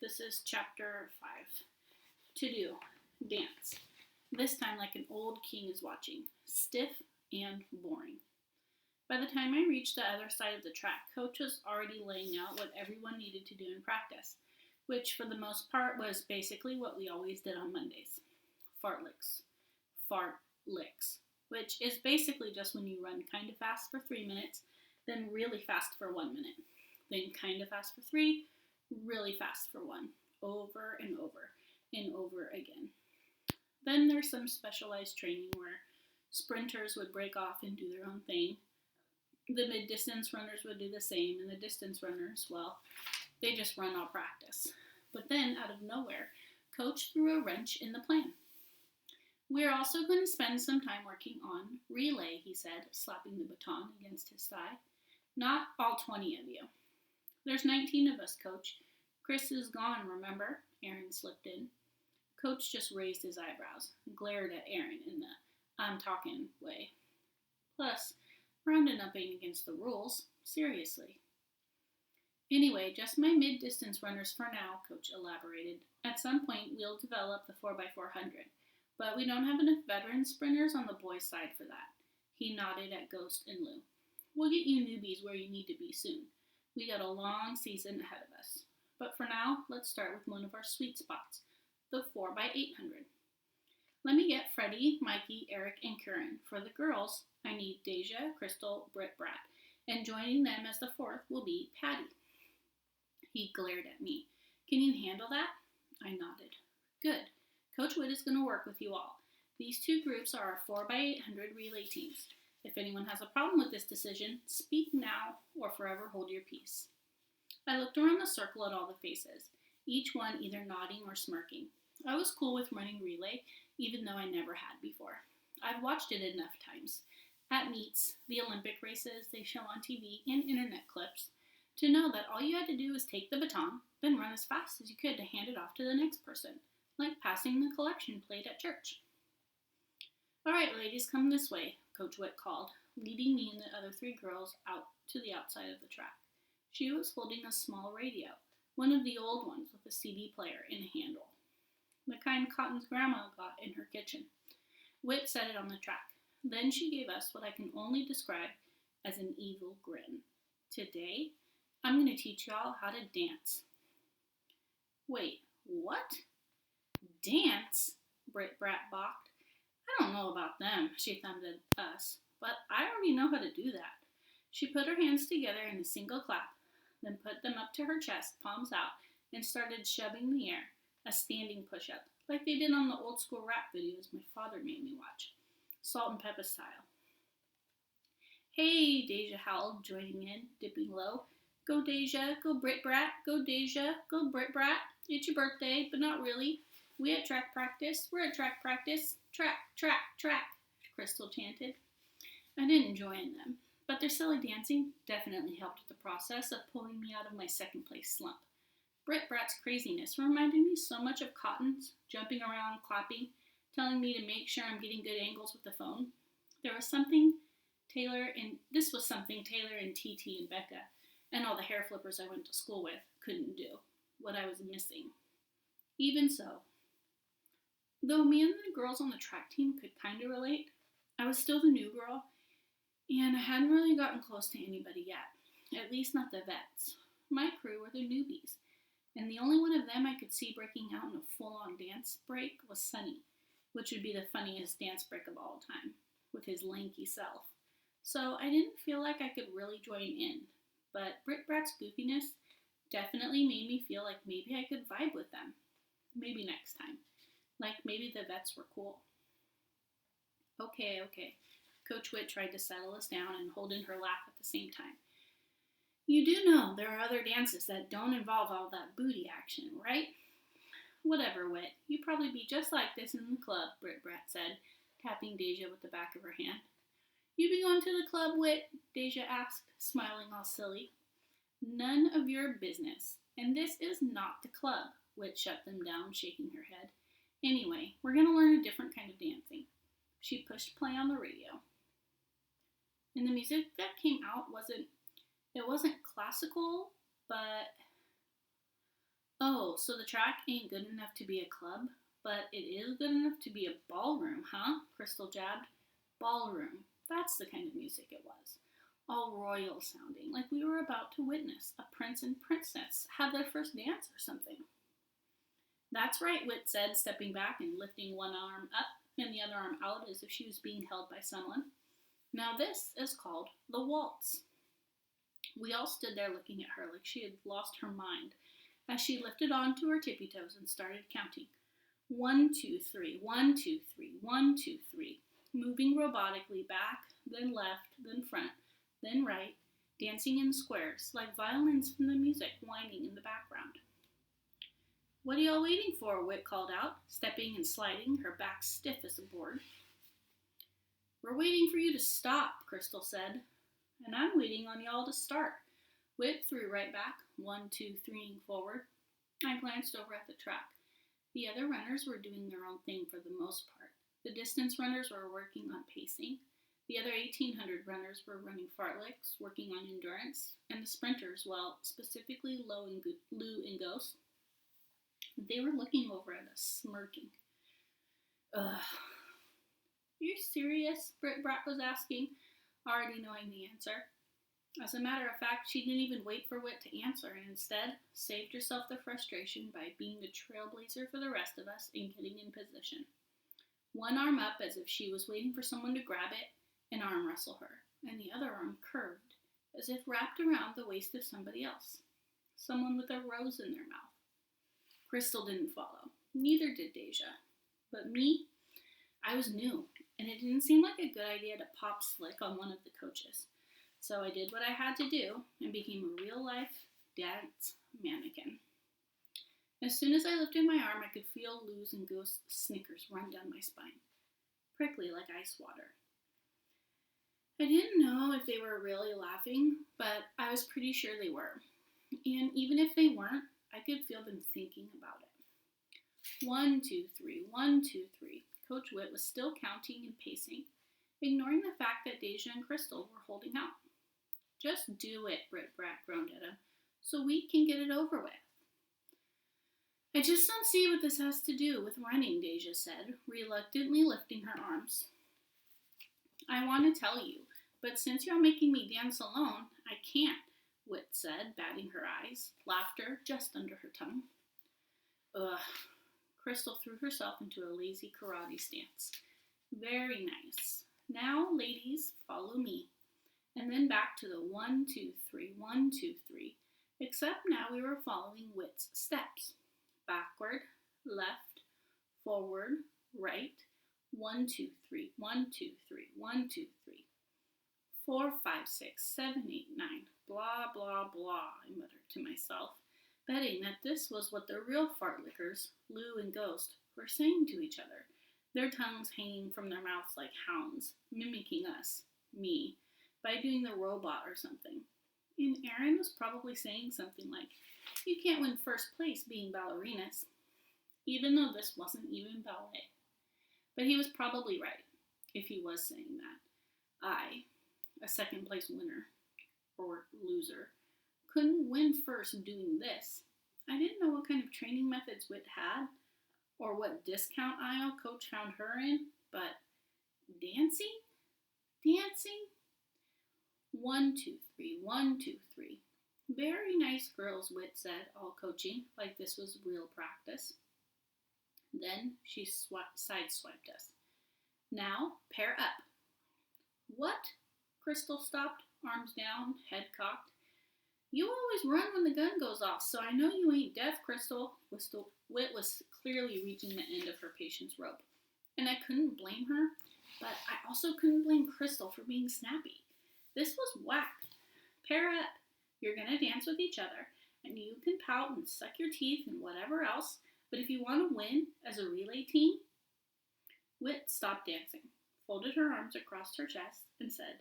This is chapter 5. To do, dance. This time like an old king is watching, stiff and boring. By the time I reached the other side of the track, Coach was already laying out what everyone needed to do in practice, which for the most part was basically what we always did on Mondays. Fartleks. Fart licks, which is basically just when you run kind of fast for 3 minutes, then really fast for 1 minute, then kind of fast for 3, really fast for 1, over and over and over again. Then there's some specialized training where sprinters would break off and do their own thing. The mid-distance runners would do the same, and the distance runners, well, they just run all practice. But then, out of nowhere, Coach threw a wrench in the plan. We're also going to spend some time working on relay, he said, slapping the baton against his thigh. Not all 20 of you. There's 19 of us, Coach. Chris is gone, remember? Aaron slipped in. Coach just raised his eyebrows and glared at Aaron in the I'm talking way. Plus, rounding up ain't against the rules. Seriously. Anyway, just my mid-distance runners for now, Coach elaborated. At some point, we'll develop the 4x400, but we don't have enough veteran sprinters on the boys' side for that. He nodded at Ghost and Lou. We'll get you newbies where you need to be soon. We got a long season ahead of us. But for now, let's start with one of our sweet spots, the 4x800. Let me get Freddie, Mikey, Eric, and Kieran. For the girls, I need Deja, Crystal, Britt, Brat, and joining them as the fourth will be Patty. He glared at me. Can you handle that? I nodded. Good. Coach Witt is going to work with you all. These two groups are our 4x800 relay teams. If anyone has a problem with this decision, speak now or forever hold your peace. I looked around the circle at all the faces, each one either nodding or smirking. I was cool with running relay, even though I never had before. I've watched it enough times. At meets, the Olympic races they show on TV, and internet clips, to know that all you had to do was take the baton, then run as fast as you could to hand it off to the next person, like passing the collection plate at church. All right, ladies, come this way, Coach Witt called, leading me and the other 3 girls out to the outside of the track. She was holding a small radio, one of the old ones with a CD player and a handle, the kind Cotton's grandma got in her kitchen. Witt set it on the track. Then she gave us what I can only describe as an evil grin. Today, I'm going to teach y'all how to dance. Wait, what? Dance? Britt Brat balked. I don't know about them, she thumbed at us, but I already know how to do that. She put her hands together in a single clap, then put them up to her chest, palms out, and started shoving the air, a standing push-up, like they did on the old school rap videos my father made me watch, Salt and Pepper style. Hey, Deja howled, joining in, dipping low. Go Deja, go Britt Brat, go Deja, go Britt Brat. It's your birthday, but not really. We at track practice, we're at track practice. Track, track, track, Crystal chanted. I didn't join them, but their silly dancing definitely helped with the process of pulling me out of my second place slump. Britt Brat's craziness reminded me so much of Cotton's, jumping around, clapping, telling me to make sure I'm getting good angles with the phone. This was something Taylor and TT and Becca, and all the hair flippers I went to school with, couldn't do. What I was missing. Even so, though me and the girls on the track team could kind of relate, I was still the new girl, and I hadn't really gotten close to anybody yet, at least not the vets. My crew were the newbies, and the only one of them I could see breaking out in a full-on dance break was Sunny, which would be the funniest dance break of all time, with his lanky self. So I didn't feel like I could really join in, but Britt Brat's goofiness definitely made me feel like maybe I could vibe with them. Maybe next time. Like maybe the vets were cool. Okay. Coach Witt tried to settle us down and hold in her laugh at the same time. You do know there are other dances that don't involve all that booty action, right? Whatever, Witt. You'd probably be just like this in the club, Britt Brat said, tapping Deja with the back of her hand. You be going to the club, Witt? Deja asked, smiling all silly. None of your business. And this is not the club, Witt shut them down, shaking her head. Anyway, we're going to learn a different kind of dancing. She pushed play on the radio. And the music that came out wasn't classical, but Oh, so the track ain't good enough to be a club, but it is good enough to be a ballroom, huh? Crystal jabbed. Ballroom. That's the kind of music it was. All royal sounding, like we were about to witness a prince and princess have their first dance or something. That's right, Wit said, stepping back and lifting one arm up and the other arm out as if she was being held by someone. Now this is called the waltz. We all stood there looking at her like she had lost her mind as she lifted onto her tippy toes and started counting. 1, 2, 3, 1, 2, 3, 1, 2, 3, moving robotically back, then left, then front, then right, dancing in squares like violins from the music whining in the background. What are y'all waiting for? Wit called out, stepping and sliding, her back stiff as a board. We're waiting for you to stop, Crystal said. And I'm waiting on y'all to start. Wit threw right back, 1, 2, 3, forward. I glanced over at the track. The other runners were doing their own thing for the most part. The distance runners were working on pacing. The other 1,800 runners were running fartleks, working on endurance. And the sprinters, well, specifically Lou and Ghost, they were looking over at us, smirking. Ugh. You serious? Brat was asking, already knowing the answer. As a matter of fact, she didn't even wait for Wit to answer and instead saved herself the frustration by being the trailblazer for the rest of us and getting in position. One arm up as if she was waiting for someone to grab it and arm wrestle her, and the other arm curved as if wrapped around the waist of somebody else, someone with a rose in their mouth. Crystal didn't follow. Neither did Deja. But me, I was new, and it didn't seem like a good idea to pop slick on one of the coaches. So I did what I had to do and became a real-life dance mannequin. As soon as I lifted my arm, I could feel Lou's and Ghost's snickers run down my spine, prickly like ice water. I didn't know if they were really laughing, but I was pretty sure they were. And even if they weren't, I could feel them thinking about it. 1, 2, 3, 1, 2, 3. Coach Wit was still counting and pacing, ignoring the fact that Deja and Crystal were holding out. Just do it, Brat groaned at him, so we can get it over with. I just don't see what this has to do with running, Deja said, reluctantly lifting her arms. I want to tell you, but since you're making me dance alone, I can't, Wit said, batting her eyes, laughter just under her tongue. Ugh. Crystal threw herself into a lazy karate stance. Very nice. Now, ladies, follow me. And then back to the 1, 2, 3, 1, 2, 3. Except now we were following Wit's steps. Backward, left, forward, right. 1, 2, 3, 1, 2, 3, 1, 2, 3. 4, 5, 6, 7, 8, 9. Blah, blah, blah, I muttered to myself, betting that this was what the real fartlickers, Lou and Ghost, were saying to each other, their tongues hanging from their mouths like hounds, mimicking us, me, by doing the robot or something. And Aaron was probably saying something like, you can't win first place being ballerinas, even though this wasn't even ballet. But he was probably right, if he was saying that. I, a second place winner, or loser, couldn't win first doing this. I didn't know what kind of training methods Wit had, or what discount aisle Coach found her in, but dancing? Dancing? 1, 2, 3, 1, 2, 3. Very nice girls, Wit said, all coaching, like this was real practice. Then she sideswiped us. Now, pair up. What? Crystal stopped, arms down, head cocked. You always run when the gun goes off, so I know you ain't deaf, Crystal. Wit was clearly reaching the end of her patient's rope. And I couldn't blame her, but I also couldn't blame Crystal for being snappy. This was whack. Pair up. You're going to dance with each other, and you can pout and suck your teeth and whatever else, but if you want to win as a relay team, Wit stopped dancing, folded her arms across her chest, and said,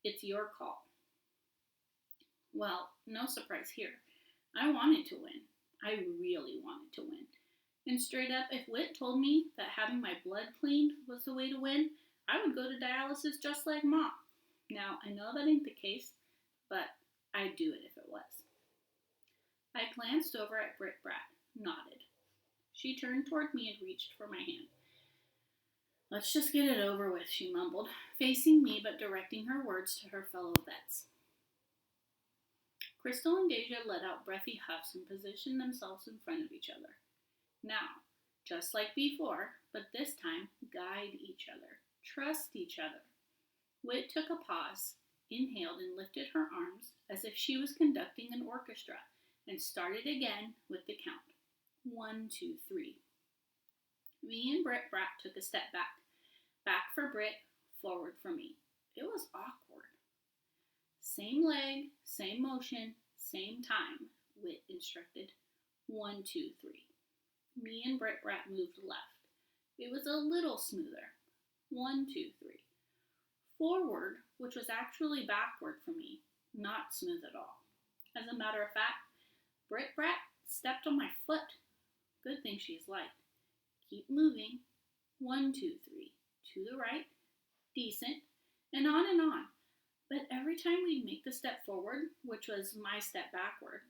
it's your call. Well, no surprise here. I wanted to win. I really wanted to win. And straight up, if Wit told me that having my blood cleaned was the way to win, I would go to dialysis just like Mom. Now, I know that ain't the case, but I'd do it if it was. I glanced over at Brat. nodded. She turned toward me and reached for my hand. "Let's just get it over with," she mumbled, facing me but directing her words to her fellow vets. Crystal and Deja let out breathy huffs and positioned themselves in front of each other. Now, just like before, but this time, guide each other. Trust each other. Whit took a pause, inhaled and lifted her arms as if she was conducting an orchestra, and started again with the count. 1, 2, 3. Me and Britt Brat took a step back. Back for Britt, forward for me. It was awkward. "Same leg, same motion, same time," Whit instructed. 1, 2, 3. Me and Britt Brat moved left. It was a little smoother. 1, 2, 3. Forward, which was actually backward for me, not smooth at all. As a matter of fact, Britt Brat stepped on my foot. Good thing she's light. Keep moving. 1, 2, 3. To the right. Decent. And on and on. But every time we'd make the step forward, which was my step backward,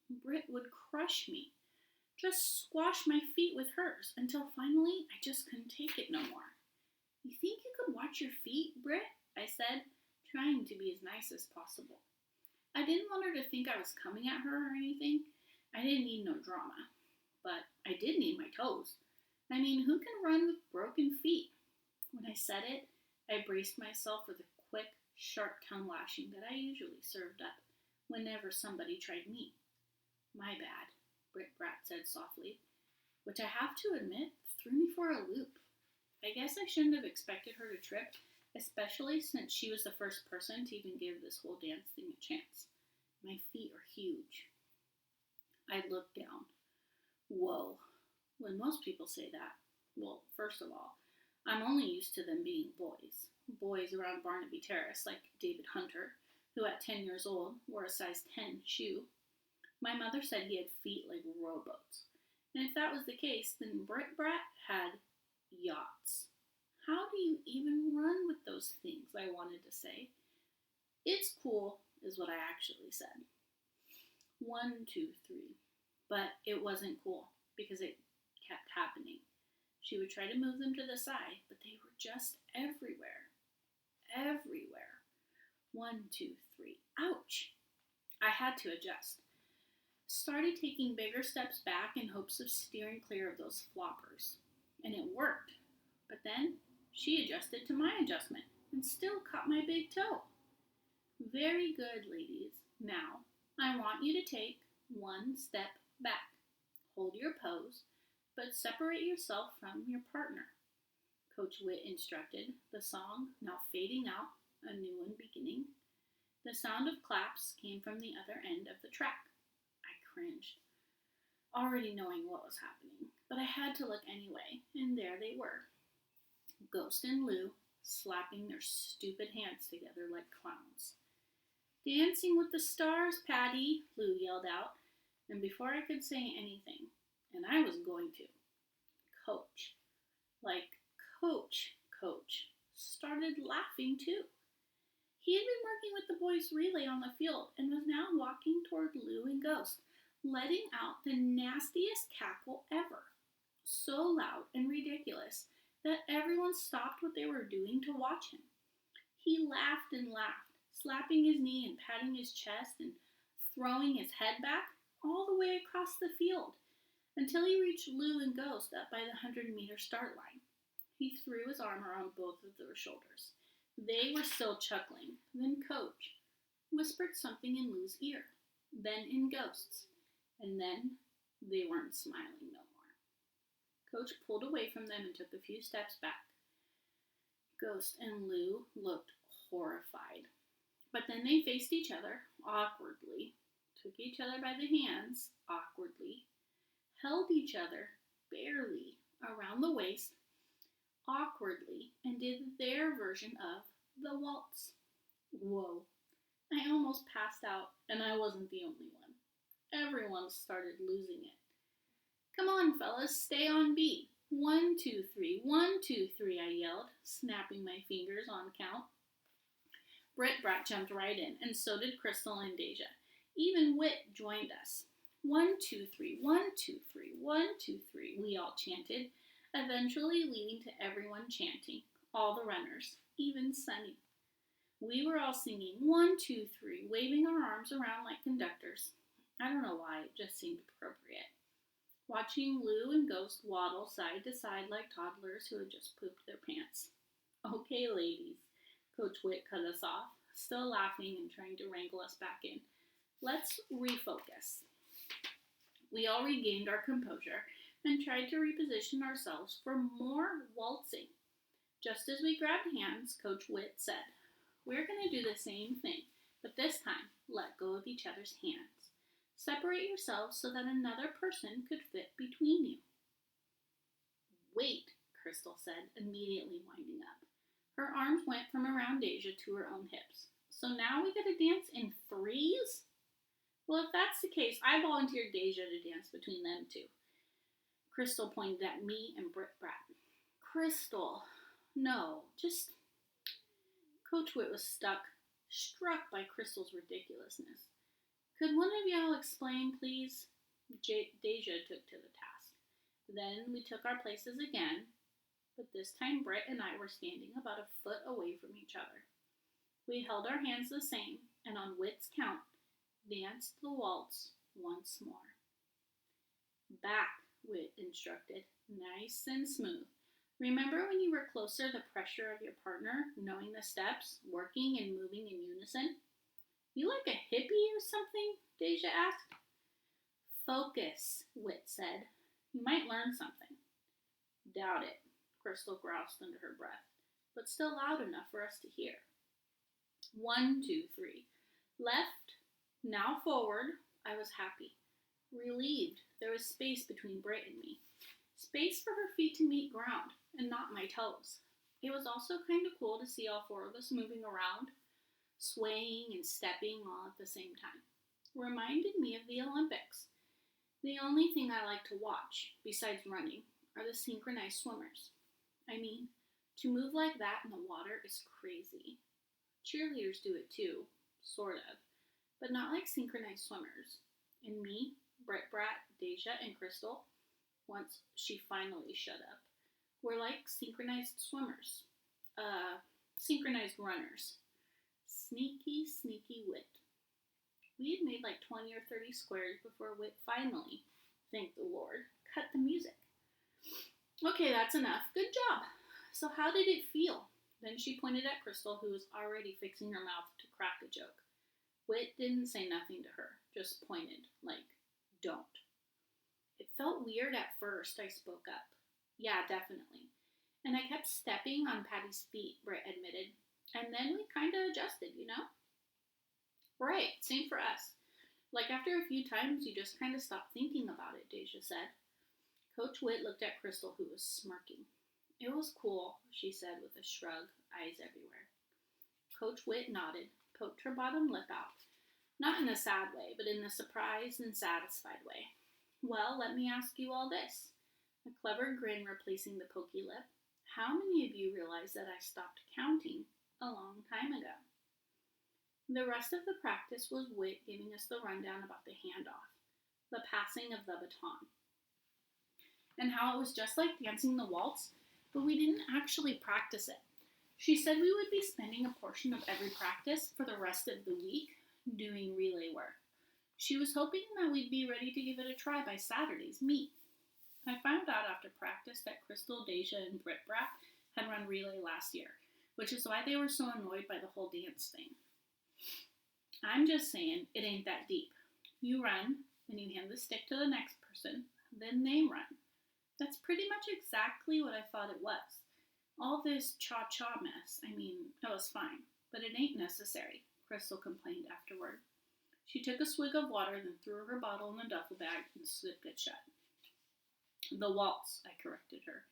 Britt would crush me. Just squash my feet with hers until finally I just couldn't take it no more. "You think you could watch your feet, Britt?" I said, trying to be as nice as possible. I didn't want her to think I was coming at her or anything. I didn't need no drama. But I did need my toes. I mean, who can run with broken feet? When I said it, I braced myself for the quick, sharp tongue lashing that I usually served up whenever somebody tried me. "My bad," Britt Brat said softly, which I have to admit threw me for a loop. I guess I shouldn't have expected her to trip, especially since she was the first person to even give this whole dance thing a chance. My feet are huge. I looked down. Whoa. When most people say that, well, first of all, I'm only used to them being boys. Boys around Barnaby Terrace, like David Hunter, who at 10 years old wore a size 10 shoe. My mother said he had feet like rowboats. And if that was the case, then Britt Brat had yachts. How do you even run with those things, I wanted to say. "It's cool," is what I actually said. 1, 2, 3. But it wasn't cool, because it kept happening. She would try to move them to the side, but they were just everywhere. Everywhere. 1, 2, 3. Ouch! I had to adjust. Started taking bigger steps back in hopes of steering clear of those floppers. And it worked. But then she adjusted to my adjustment and still caught my big toe. "Very good, ladies. Now, I want you to take one step back. Hold your pose, but separate yourself from your partner," Coach Whit instructed, the song now fading out, a new one beginning. The sound of claps came from the other end of the track. I cringed, already knowing what was happening, but I had to look anyway, and there they were. Ghost and Lou, slapping their stupid hands together like clowns. "Dancing with the Stars, Patty," Lou yelled out, and before I could say anything, and I was going to, Coach, started laughing too. He had been working with the boys' relay on the field and was now walking toward Lou and Ghost, letting out the nastiest cackle ever. So loud and ridiculous that everyone stopped what they were doing to watch him. He laughed and laughed, slapping his knee and patting his chest and throwing his head back all the way across the field until he reached Lou and Ghost up by the 100-meter start line. He threw his arm around both of their shoulders. They were still chuckling. Then Coach whispered something in Lou's ear, then in Ghost's, and then they weren't smiling no more. Coach pulled away from them and took a few steps back. Ghost and Lou looked horrified. But then they faced each other awkwardly, took each other by the hands awkwardly, held each other barely around the waist awkwardly, and did their version of the waltz. Whoa. I almost passed out, and I wasn't the only one. Everyone started losing it. "Come on, fellas, stay on beat. 1, 2, 3, 1, 2, 3, I yelled, snapping my fingers on count. Britt Brat jumped right in, and so did Crystal and Deja. Even Whit joined us. 1, 2, 3, 1, 2, 3, 1, 2, 3, we all chanted, eventually leading to everyone chanting, all the runners, even Sunny. We were all singing 1, 2, 3, waving our arms around like conductors. I don't know why, it just seemed appropriate. Watching Lou and Ghost waddle side to side like toddlers who had just pooped their pants. Okay, ladies, Coach Witt cut us off, still laughing and trying to wrangle us back in. Let's refocus. We all regained our composure and tried to reposition ourselves for more waltzing. Just as we grabbed hands, Coach Witt said, "We're going to do the same thing, but this time, let go of each other's hands. Separate yourselves so that another person could fit between you." "Wait," Crystal said, immediately winding up. Her arms went from around Deja to her own hips. "So now we gotta dance in threes?" "Well, if that's the case, I volunteered Deja to dance between them two." Crystal pointed at me and Brit Brat. "Crystal, no, just..." Coach Witt was struck by Crystal's ridiculousness. "Could one of y'all explain, please?" Deja took to the task. Then we took our places again, but this time Britt and I were standing about a foot away from each other. We held our hands the same, and on Witt's count, danced the waltz once more. "Back," Witt instructed, "nice and smooth. Remember when you were closer, the pressure of your partner, knowing the steps, working and moving in unison?" "You like a hippie or something?" Deja asked. "Focus," Witt said. "You might learn something." "Doubt it," Crystal groused under her breath, but still loud enough for us to hear. 1, 2, 3. Left, now forward. I was happy. Relieved, there was space between Britt and me. Space for her feet to meet ground, and not my toes. It was also kind of cool to see all four of us moving around, swaying and stepping all at the same time. Reminded me of the Olympics. The only thing I like to watch, besides running, are the synchronized swimmers. I mean, to move like that in the water is crazy. Cheerleaders do it too, sort of, but not like synchronized swimmers. And me, Brit Brat, Deja, and Crystal, once she finally shut up, were like synchronized swimmers. Synchronized runners. Sneaky, sneaky Wit. We had made like 20 or 30 squares before Wit finally, thank the Lord, cut the music. "Okay, that's enough. Good job. So how did it feel?" Then she pointed at Crystal, who was already fixing her mouth to crack a joke. Wit didn't say nothing to her, just pointed, like, "Don't." "It felt weird at first," I spoke up. "Yeah, definitely. And I kept stepping on Patty's feet," Britt admitted. "And then we kind of adjusted, you know?" "Right, same for us. Like after a few times, you just kind of stop thinking about it," Deja said. Coach Witt looked at Crystal, who was smirking. "It was cool," she said with a shrug, eyes everywhere. Coach Witt nodded, poked her bottom lip out. Not in a sad way, but in a surprised and satisfied way. "Well, let me ask you all this." A clever grin replacing the pokey lip. "How many of you realize that I stopped counting a long time ago?" The rest of the practice was Witt giving us the rundown about the handoff, the passing of the baton, and how it was just like dancing the waltz, but we didn't actually practice it. She said we would be spending a portion of every practice for the rest of the week doing relay work. She was hoping that we'd be ready to give it a try by Saturday's meet. I found out after practice that Crystal, Deja, and Brit Brat had run relay last year, which is why they were so annoyed by the whole dance thing. I'm just saying, it ain't that deep. You run, then you hand the stick to the next person, then they run. That's pretty much exactly what I thought it was. All this cha-cha mess, I mean, it was fine, but it ain't necessary, Crystal complained afterward. She took a swig of water, then threw her bottle in the duffel bag and zipped it shut. "The waltz," I corrected her,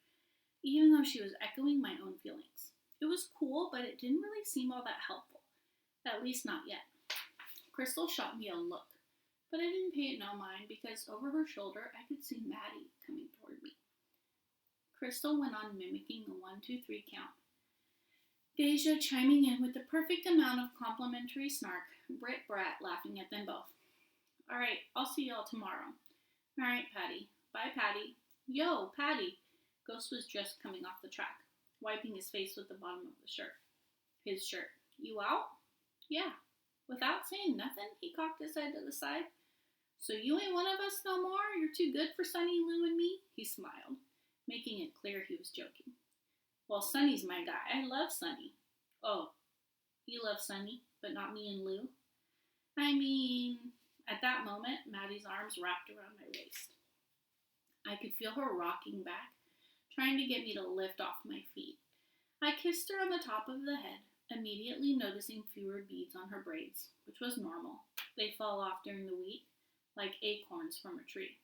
even though she was echoing my own feelings. It was cool, but it didn't really seem all that helpful. At least not yet. Crystal shot me a look, but I didn't pay it no mind because over her shoulder I could see Maddie coming toward me. Crystal went on mimicking the 1, 2, 3 count. Deja chiming in with the perfect amount of complimentary snark, Brit Brat laughing at them both. All right, I'll see y'all tomorrow. All right, Patty. Bye, Patty. Yo, Patty. Ghost was just coming off the track, wiping his face with the bottom of the shirt. His shirt. You out? Yeah. Without saying nothing, he cocked his head to the side. So you ain't one of us no more? You're too good for Sunny, Lou, and me? He smiled, making it clear he was joking. Well, Sunny's my guy. I love Sunny. Oh, you love Sunny, but not me and Lou? I mean, at that moment, Maddie's arms wrapped around my waist. I could feel her rocking back, trying to get me to lift off my feet. I kissed her on the top of the head, immediately noticing fewer beads on her braids, which was normal. They fall off during the week, like acorns from a tree.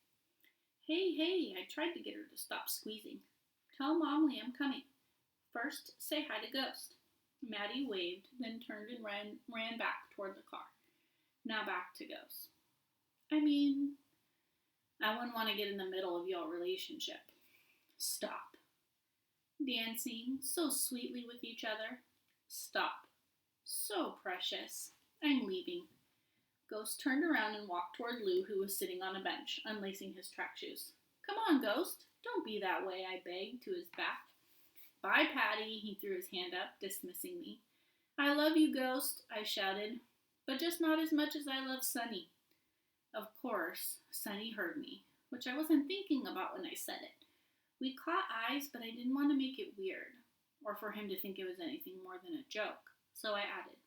Hey, I tried to get her to stop squeezing. Tell Mom Lee I'm coming. First, say hi to Ghost. Maddie waved, then turned and ran back toward the car. Now back to Ghost. I mean, I wouldn't want to get in the middle of your relationship. Stop. Dancing so sweetly with each other. Stop. So precious. I'm leaving. Ghost turned around and walked toward Lou, who was sitting on a bench, unlacing his track shoes. Come on, Ghost. Don't be that way, I begged, to his back. Bye, Patty, he threw his hand up, dismissing me. I love you, Ghost, I shouted, but just not as much as I love Sunny. Of course, Sunny heard me, which I wasn't thinking about when I said it. We caught eyes, but I didn't want to make it weird, or for him to think it was anything more than a joke, so I added,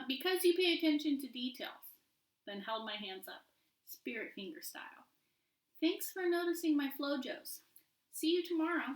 because you pay attention to details, then held my hands up, spirit finger style. Thanks for noticing my flojos. See you tomorrow.